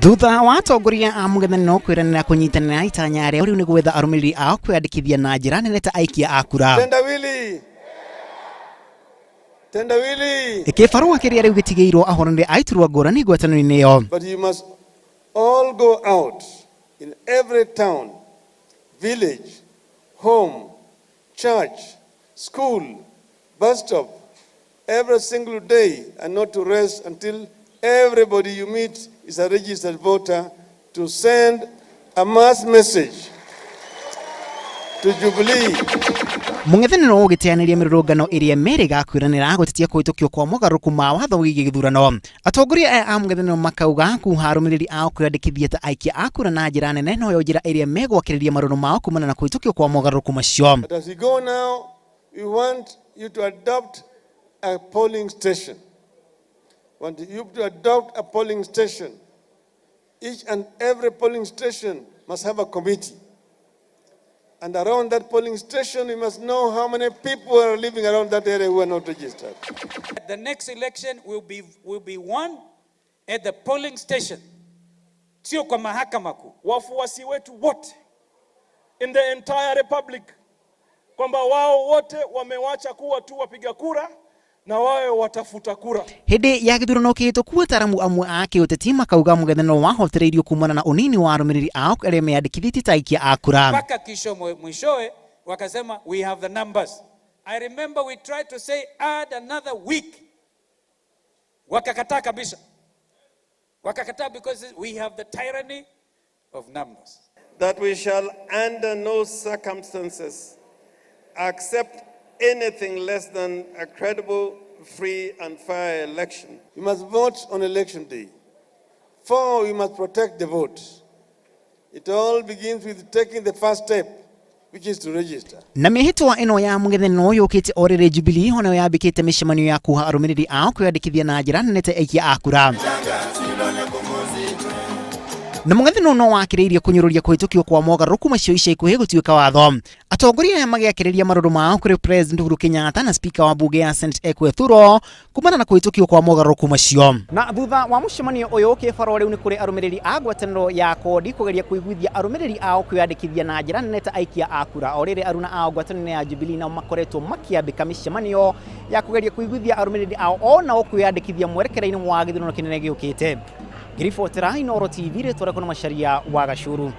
Thutha wa atongoria a mũng'ethanĩro kwĩranĩra kũnyitanĩra itanya rĩao rĩu nĩ gwetha arũmĩrĩri ao kwĩyandĩkithia na njĩra nene ta aikia a kura. Kĩbarũa kĩrĩa rĩu gĩtigĩirwo ahũranĩri a iturwa ngũrani ngwatanĩro-inĩ ĩyo. But you must all go out in every town, village, home, church, school, bus stop, every single day, and not to rest until everybody you meet is a registered voter, to send a mass message to Jubilee. Mũng'ethanĩro ũgĩteanĩria mĩrũrũngano ĩrĩa merĩ gakwĩranĩra gũtetia kũhĩtũkio kwa mogarũrũku ma watho wĩgiĩ gĩthurano. Atongoria aya a mũng'ethanĩro makauga kuha arũmĩrĩri ao kwĩyandĩkithia ta aikia a kura na njĩra nene noyo njĩra ĩrĩa megwakĩrĩria marũrũ mao kumana na kũhĩtũkio kwa mogarũrũku macio. But as we go now, we want you to adopt a polling station. We want you to adopt a polling station. Each and every polling station must have a committee. And around that polling station, we must know how many people are living around that area who are not registered. The next election will be won at the polling station. Sio kwa mahakama kuu. Wafuasi wetu wote in the entire republic, kwamba wao wote wamewacha kuwa tu wapiga kura na wao watafuta kura. Hĩndĩ ya gĩthurano kĩhĩtũku ataramu amwe a kĩũteti makauga mũng'ethanĩro wahotereirio kumana na ũnini wa arũmĩrĩri ao arĩa meyandĩkithĩtie ta aikia a kura. Mpaka kisho mwishowe wakasema we have the numbers. I remember we tried to say add another week. Wakakataa kabisa. Wakakataa because we have the tyranny of numbers. That we shall under no circumstances accept anything less than a credible, free and fair election. We must vote on election day. 4, we must protect the vote. It all begins with taking the first step, which is to register. Na mĩhĩtwa ĩno ya mũng'ethanĩro yũkĩte o rĩrĩ Jubilee hono yambĩkĩte mĩcemanio ya kuha arũmĩrĩri ao kwĩyandĩkithia na njĩra nene ta aikia a kura. Na mũng'ethanĩro no wakĩrĩirie kũnyũrũria kũhĩtũkio kwa mogarũrũku macio ica ikuhĩ gũtuĩka watho. Atongoria aya magĩakĩrĩria marũrũ mao kũrĩ President Uhuru Kenyatta na Speaker wa bunge ya Senate Ekwe Thuro kumana na kũhĩtũkio kwa mogarũrũku macio. Na thutha wa mũcemanio ũyũ kĩbarũa rĩu nĩ kũrĩ arũmĩrĩri a ngwatanĩro ya kodi kũgeria kũiguithia arũmĩrĩri ao kwĩyandĩkithia na njĩra nene ta aikia a kura, o rĩrĩ aruna ao ngwatanĩro ya Jubilee nao makoretwo makĩambĩka mĩcemanio ya kũgeria kũiguithia arũmĩrĩri ao o nao kwĩyandĩkithia mwerekera-inĩ wa gĩthurano kĩnene gĩũkĩte. Ngiribotera Inooro TV rĩtwa rĩakwa nĩ Macharia wa Gachuru.